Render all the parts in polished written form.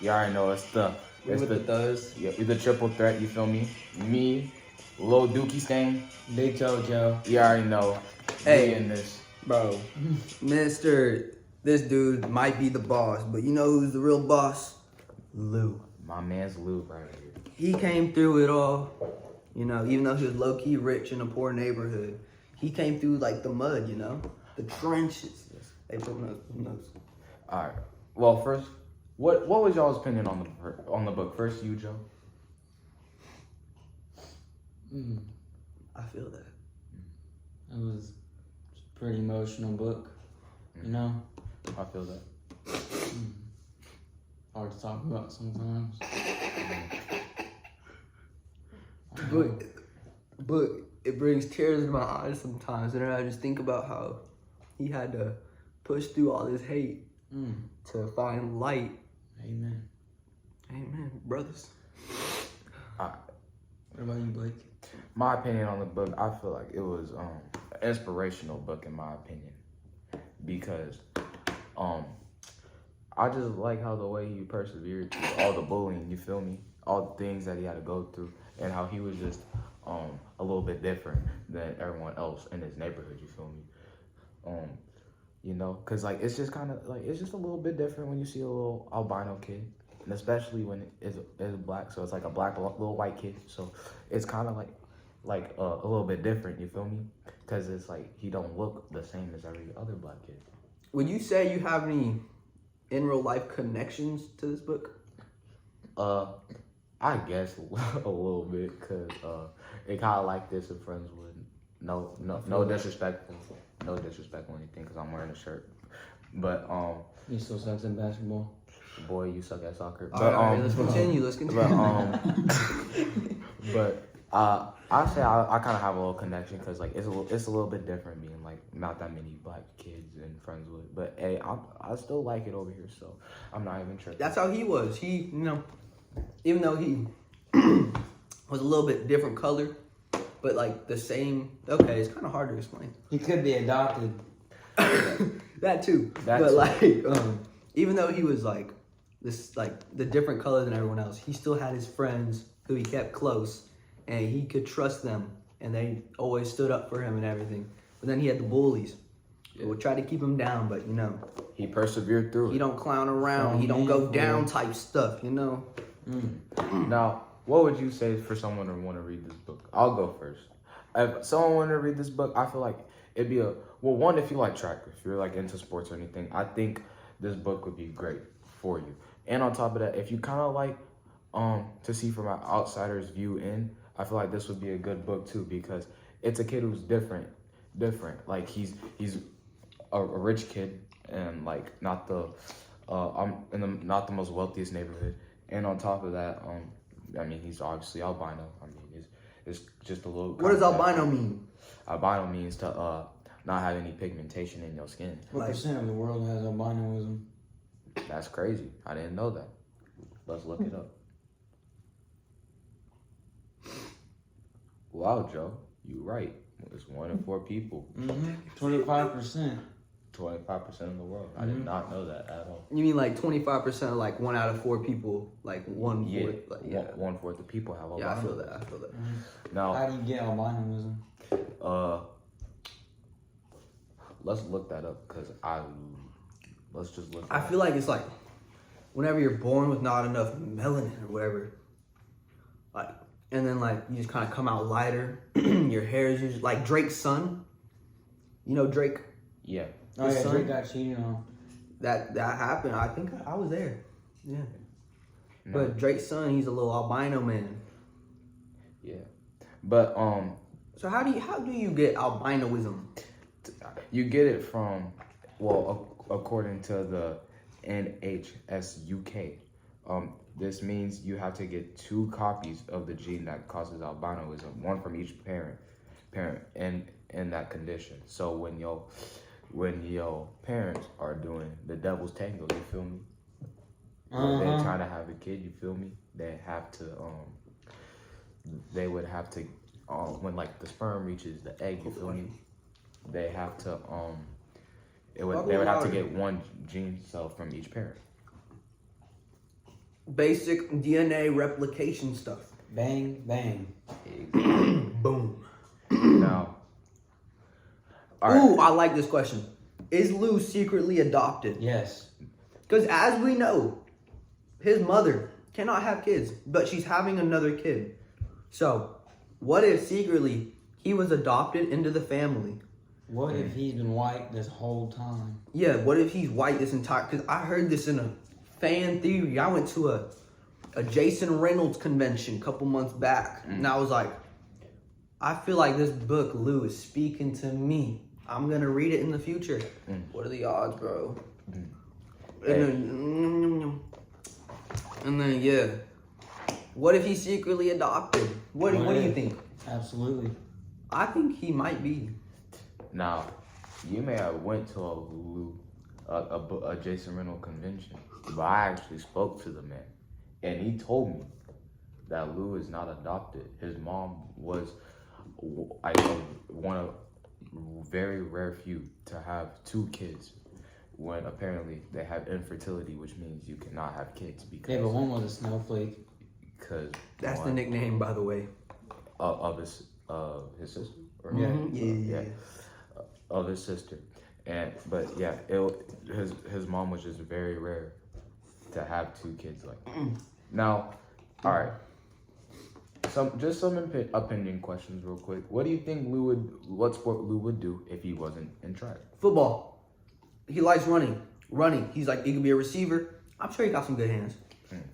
You already know it's the thugs. Yeah, the triple threat. You feel me? Me, Lil Dookie Stain, Big JoJo. you already know. Hey. Me in this. Bro, this dude might be the boss, but you know who's the real boss? Lou. My man's Lou right here. He came through it all, you know, even though he was low-key rich in a poor neighborhood. He came through like the mud, you know, the trenches. Hey, who knows? All right. Well, first, what was y'all's opinion on the book? First, you, Joe. I feel that. It was a pretty emotional book, you know? I feel that. Hard to talk about sometimes. But it brings tears in my eyes sometimes, and I just think about how he had to push through all this hate to find light. Amen. Amen, brothers. All right. What about you, Blake? My opinion on the book, I feel like it was an inspirational book in my opinion, because I just like how the way he persevered through all the bullying, you feel me? All the things that he had to go through, and how he was just a little bit different than everyone else in his neighborhood, you feel me? You know, cause like it's just kind of like it's just a little bit different when you see a little albino kid, and especially when it's black. So it's like a black little white kid. So it's kind of like a little bit different. You feel me? Cause it's like he don't look the same as every other black kid. Would you say you have any in real life connections to this book? I guess a little bit, cause it kind of like this in Friendswood. No disrespectful. No disrespect or anything, cause I'm wearing a shirt. But You still sucks in basketball? boy, you suck at soccer. All But right, let's continue. But I say I kind of have a little connection, cause like it's a little bit different being like not that many black kids and Friendswood. But hey, I still like it over here, so I'm not even tripping. That's how he was. He, you know, even though he was a little bit different color, but like the same. Okay, it's kind of hard to explain. He could be adopted. That too. Like, even though he was like this, like the different color than everyone else, he still had his friends who he kept close, and he could trust them, and they always stood up for him and everything. But then he had the bullies who would try to keep him down, but you know, he persevered through it. he don't clown around. He don't go down type stuff, you know. Now, what would you say for someone to want to read this book? I'll go first. If someone wanted to read this book, I feel like it'd be one, if you like track, if you're like into sports or anything, I think this book would be great for you. And on top of that, if you kind of like to see from an outsider's view in, I feel like this would be a good book too, because it's a kid who's different. Like he's a rich kid, and like not the not the most wealthiest neighborhood. And on top of that, I mean, he's obviously albino. I mean, it's just a little. What does albino mean? Albino means to not have any pigmentation in your skin. What percent of the world has albinism? That's crazy. I didn't know that. Let's look it up. Wow, Joe, you right. It's 1 in 4 people. 25%. 25% of the world. I did not know that at all. You mean like 25% of like 1 out of 4 people, like 1/4? Yeah, Like, 1/4 of people have albino. Yeah, I feel that. Now, How do you get albinism? let's look that up, because let's just look. I feel like it's like whenever you're born with not enough melanin or whatever, like, and then like you just kind of come out lighter. Your hair is just like Drake's son. You know Drake? Yeah. Oh yeah, son? Drake got cheated on. That happened. I think I was there. Yeah. No. But Drake's son, he's a little albino man. Yeah. But So how do you get albinoism? you get it from, according to the NHSUK, this means you have to get 2 copies of the gene that causes albinoism, one from each parent in that condition. So when your parents are doing the devil's tango, you feel me? They're trying to have a kid, you feel me? They have to they would have to when like the sperm reaches the egg, you feel me? They have to they would have to get 1 gene cell from each parent. basic DNA replication stuff. Bang, bang. Boom. Now, all Ooh, right. I like this question. Is Lou secretly adopted? Yes. Because as we know, his mother cannot have kids, but she's having another kid. So, what if secretly he was adopted into the family? What if he's been white this whole time? Yeah, what if he's white this entire... Because I heard this in a fan theory. I went to a Jason Reynolds convention a couple months back. And I was like, I feel like this book, Lou, is speaking to me. I'm going to read it in the future. What are the odds, bro? And then, yeah. What if he's secretly adopted? What do you think? Absolutely. I think he might be. Now, you may have went to a Jason Reynolds convention, but I actually spoke to the man, and he told me that Lou is not adopted. His mom was, I know, one of very rare few to have 2 kids, when apparently they have infertility, which means you cannot have kids because. Yeah, but one was a snowflake. Because That's the nickname, by the way. Of his sister. Or Yeah. Of his sister, but his mom was just very rare to have 2 kids like that. Now, all right, some opinion questions real quick. What do you think what sport Lou would do if he wasn't in track? Football. He likes running. He's like, he could be a receiver. I'm sure he got some good hands.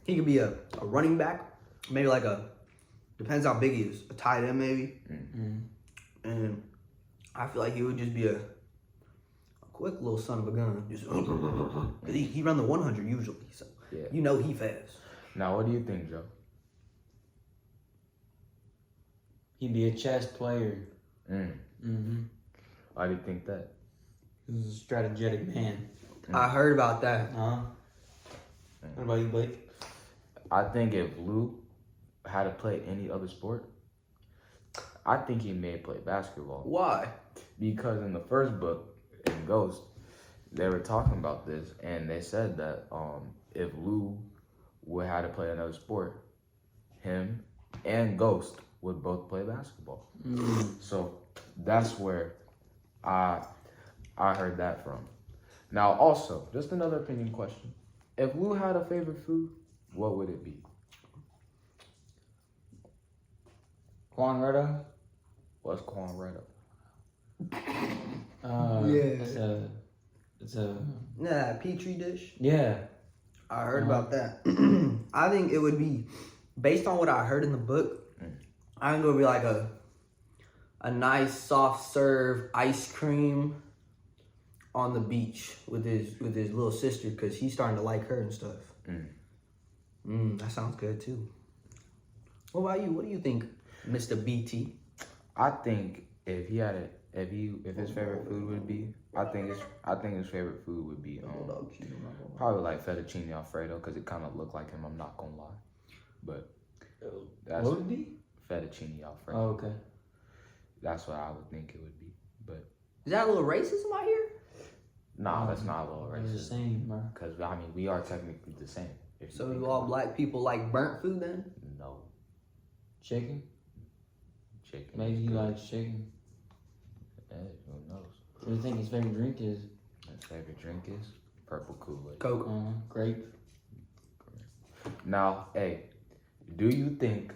He could be a running back. Maybe like depends how big he is. A tight end maybe. And I feel like he would just be a quick little son of a gun. Just, he run the 100 usually. So you know he fast. Now, what do you think, Joe? He'd be a chess player. Why do you think that? He's a strategic man. I heard about that. What about you, Blake? I think if Lou had to play any other sport, I think he may play basketball. Why? Because in the first book, in Ghost, they were talking about this, and they said that if Lou would have to play another sport, him and Ghost would both play basketball. So that's where I heard that from. Now, also, just another opinion question. If Lou had a favorite food, what would it be? Cornretto? What's cornretto? It's a Nah, petri dish. yeah. I heard about that. I think it would be, based on what I heard in the book, I think it would be like a nice soft serve ice cream on the beach with his little sister, because he's starting to like her and stuff. That sounds good too. What about you? What do you think, Mr. BT? I think if his favorite food would be, I think his favorite food would be probably like fettuccine alfredo, because it kind of looked like him. I'm not gonna lie, but that's What would it be? fettuccine alfredo. Oh, okay. That's what I would think it would be. But Is that a little racism out here? nah, that's not a little It's the racist. same, bro. Because I mean, we are technically the same. If you So think do all about black people like burnt food then? it. No, Chicken? chicken. Maybe is he good. likes chicken. Hey, who knows? What do you think his favorite drink is? His favorite drink is purple Kool-Aid. Coke. Grape. Now, hey, do you think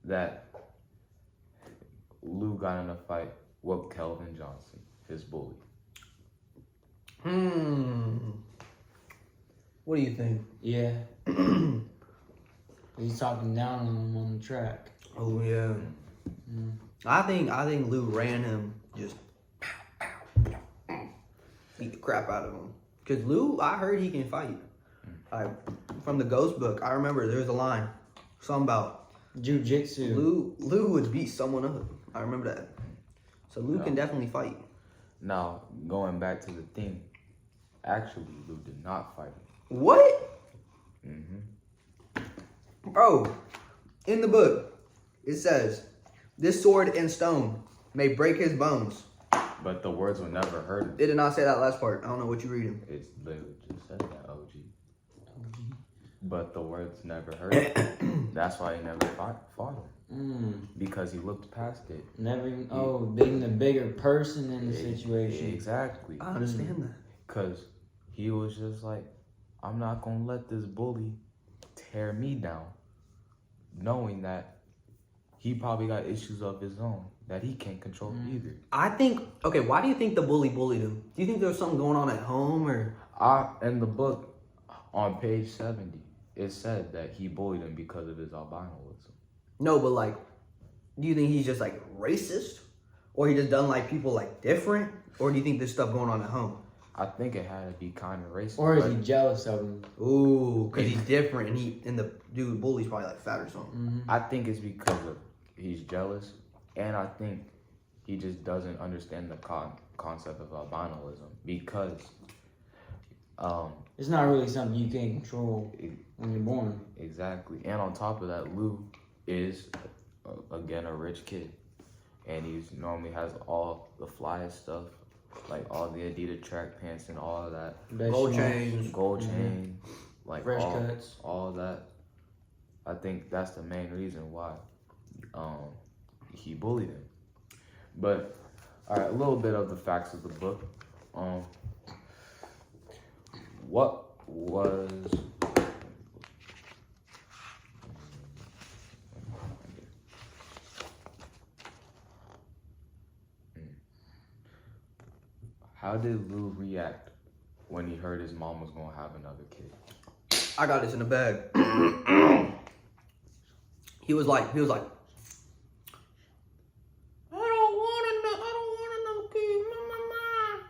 that Lou got in a fight with Kelvin Johnson, his bully? What do you think? Yeah. He's talking down on him on the track. Oh yeah. I think Lou ran him, just beat the crap out of him. Cause Lou, I heard he can fight. Like from the Ghost book, I remember there's a line, something about Jiu-jitsu. Lou would beat someone up. I remember that. So Lou can definitely fight. Now, going back to the thing, actually, Lou did not fight him. What? Bro, in the book, it says, "This sword and stone may break his bones." But the words were never heard. It did not say that last part. I don't know what you're reading. It's literally just said that, OG. but the words never hurt him. That's why he never fought him. Because he looked past it. Never even, being the bigger person in the situation. Exactly. I understand that. Because he was just like, I'm not going to let this bully tear me down, knowing that he probably got issues of his own that he can't control either. I think, okay, why do you think the bully bullied him? Do you think there was something going on at home or? In the book, on page 70, it said that he bullied him because of his albinoism. No, but like, do you think he's just like racist? Or he just doesn't like people like different? Or do you think there's stuff going on at home? I think it had to be kind of racist. Or is he jealous of him? Ooh, because he's different and the dude bully's probably like fat or something. I think it's because of he's jealous, and I think he just doesn't understand the concept of albinoism because it's not really something you can control when you're born. Exactly. And on top of that, Lou is again a rich kid, and he's normally has all the flyest stuff, like all the Adidas track pants and all of that, Gold chains, chain, like fresh cuts, all of that. I think that's the main reason why he bullied him. But all right, a little bit of the facts of the book. What was how did Lou react when he heard his mom was gonna have another kid? I got this in the bag. He was like, I don't want another kid, mama.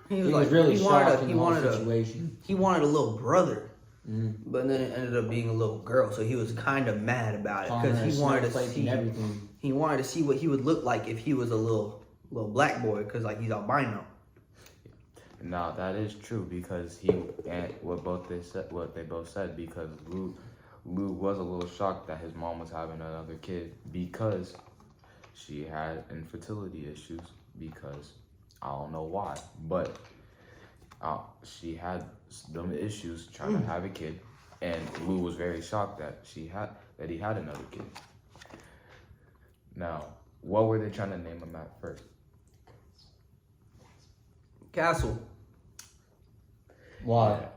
He was really shocked in the whole situation. He wanted a little brother, but then it ended up being a little girl. So he was kind of mad about it because he wanted to see everything. He wanted to see what he would look like if he was a little black boy, because like he's albino. No, that is true because what they both said because Lou was a little shocked that his mom was having another kid because she had infertility issues because I don't know why, but she had them issues trying to have a kid, and Lou was very shocked that he had another kid. Now, what were they trying to name him at first? Castle. Why?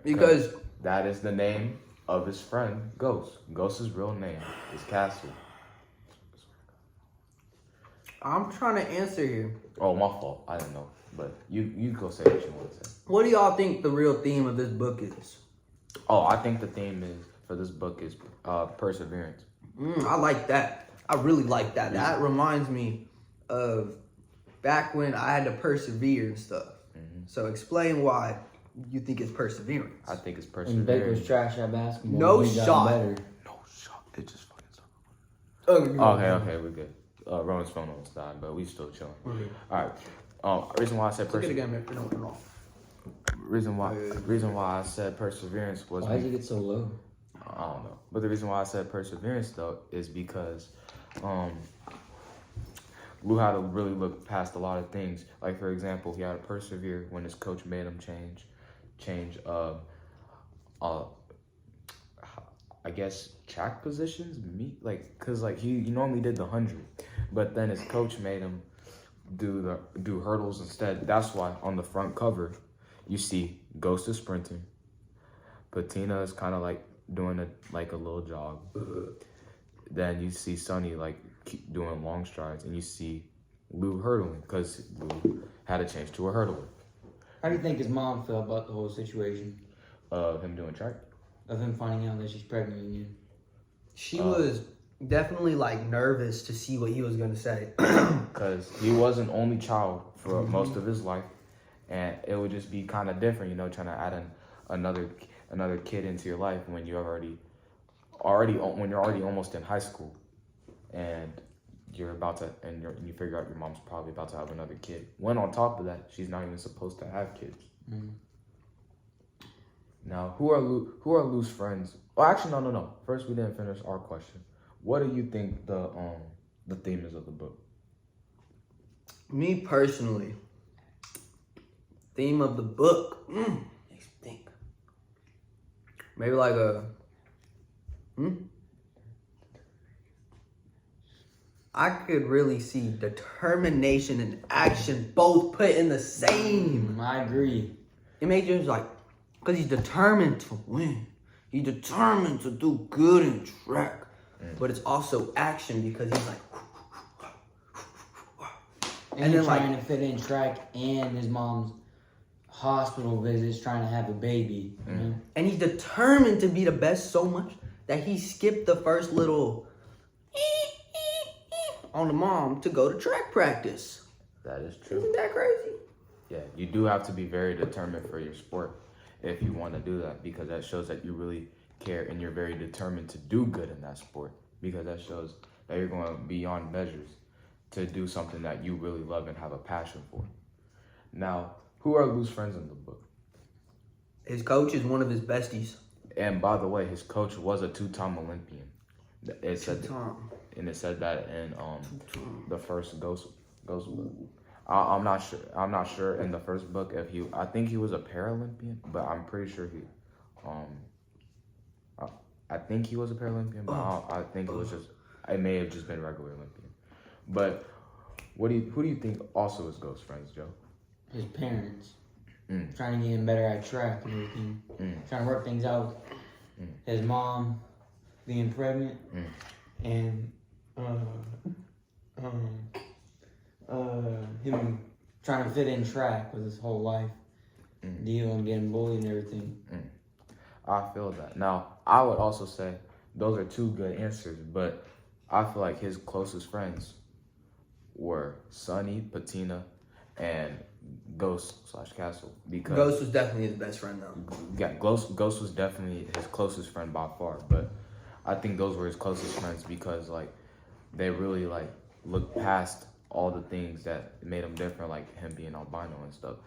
Because that is the name of his friend, Ghost. Ghost's real name is Castle. I'm trying to answer here. Oh, my fault. I didn't know. But you go say what you want to say. What do y'all think the real theme of this book is? Oh, I think the theme for this book is perseverance. I like that. I really like that. That reminds me of back when I had to persevere and stuff. So explain why you think it's perseverance. I think it's When Vic perseverance. was trash at basketball, No he got shot. better. No shot. It just fucking stopped. Okay, we're good. Rowan's phone almost died, but we still chilling. All right. Reason why I said perseverance. Reason why I said perseverance was. Why did it get so low? I don't know. But the reason why I said perseverance though is because Lou had to really look past a lot of things. Like for example, he had to persevere when his coach made him change I guess track positions, cause he normally did the 100, but then his coach made him do hurdles instead. That's why on the front cover you see Ghost is sprinting, Patina is kind of like doing a little jog. Then you see Sonny keep doing long strides, and you see Lou hurdling because Lou had to change to a hurdler. How do you think his mom felt about the whole situation? Of him doing track? Of him finding out that she's pregnant again? She was definitely nervous to see what he was gonna say. Because he was an only child for most of his life, and it would just be kind of different, trying to add another kid into your life when you're already almost in high school, and you figure out your mom's probably about to have another kid. When on top of that, she's not even supposed to have kids. Now, who are Lou's friends? Well, actually, no. First, we didn't finish our question. What do you think the theme is of the book? Me personally, theme of the book makes me think. Maybe like a I could really see determination and action both put in the same. I agree. It made you like, because he's determined to win. He's determined to do good in track. But it's also action because he's like, and then trying to fit in track and his mom's hospital visits, trying to have a baby. You know? And he's determined to be the best so much that he skipped the first little on the mom to go to track practice. That is true. Isn't that crazy? Yeah, you do have to be very determined for your sport if you want to do that, because that shows that you really care and you're very determined to do good in that sport, because that shows that you're going beyond measures to do something that you really love and have a passion for. Now, who are Lou's friends in the book? His coach is one of his besties. And by the way, his coach was a two-time Olympian. It said Two-time. And it said that in the first Ghost book. I'm not sure. I'm not sure in the first book if he. I think he was a Paralympian, but I'm pretty sure he. I think he was a Paralympian, but I think it was just. It may have just been regular Olympian. But who do you think also is Ghost friends, Joe? His parents. Trying to get him better at track and everything. Trying to work things out. His mom being pregnant. And him trying to fit in track with his whole life. Deal and getting bullied and everything. I feel that. Now, I would also say those are two good answers, but I feel like his closest friends were Sonny, Patina, and Ghost/Castle. Because Ghost was definitely his best friend, though. Yeah, Ghost was definitely his closest friend by far, but I think those were his closest friends because, like, they really, like, looked past all the things that made him different, like him being albino and stuff,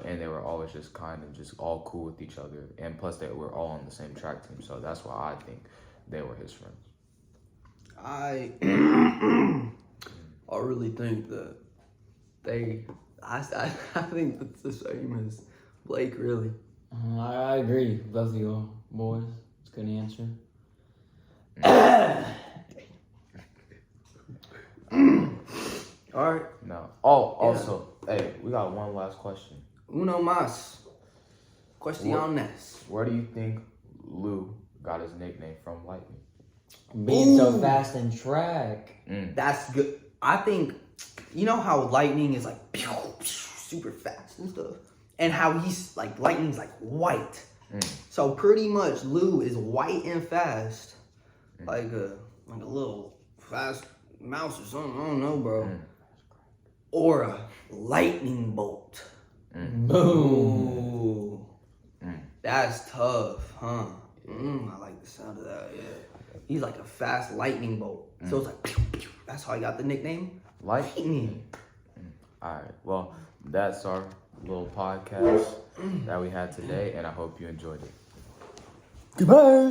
and they were always just kind of just all cool with each other, and plus they were all on the same track team, so that's why I think they were his friends. I really think that I think that's the same as Blake, really. I agree. Both of you boys. It's a good answer. All right. No. Oh, also, hey, we got one last question. Uno más. Cuestiones. Where do you think Lou got his nickname from, Lightning? Being so fast in track. That's good. I think, you know how Lightning is like super fast and stuff? And how he's like, Lightning's like white. So pretty much Lou is white and fast. Like a little fast mouse or something. I don't know, bro. Or a lightning bolt. Boom. That's tough, huh? I like the sound of that, yeah. He's like a fast lightning bolt. So it's like, pew, pew. That's how he got the nickname. Lightning. All right. Well, that's our little podcast that we had today, and I hope you enjoyed it. Goodbye.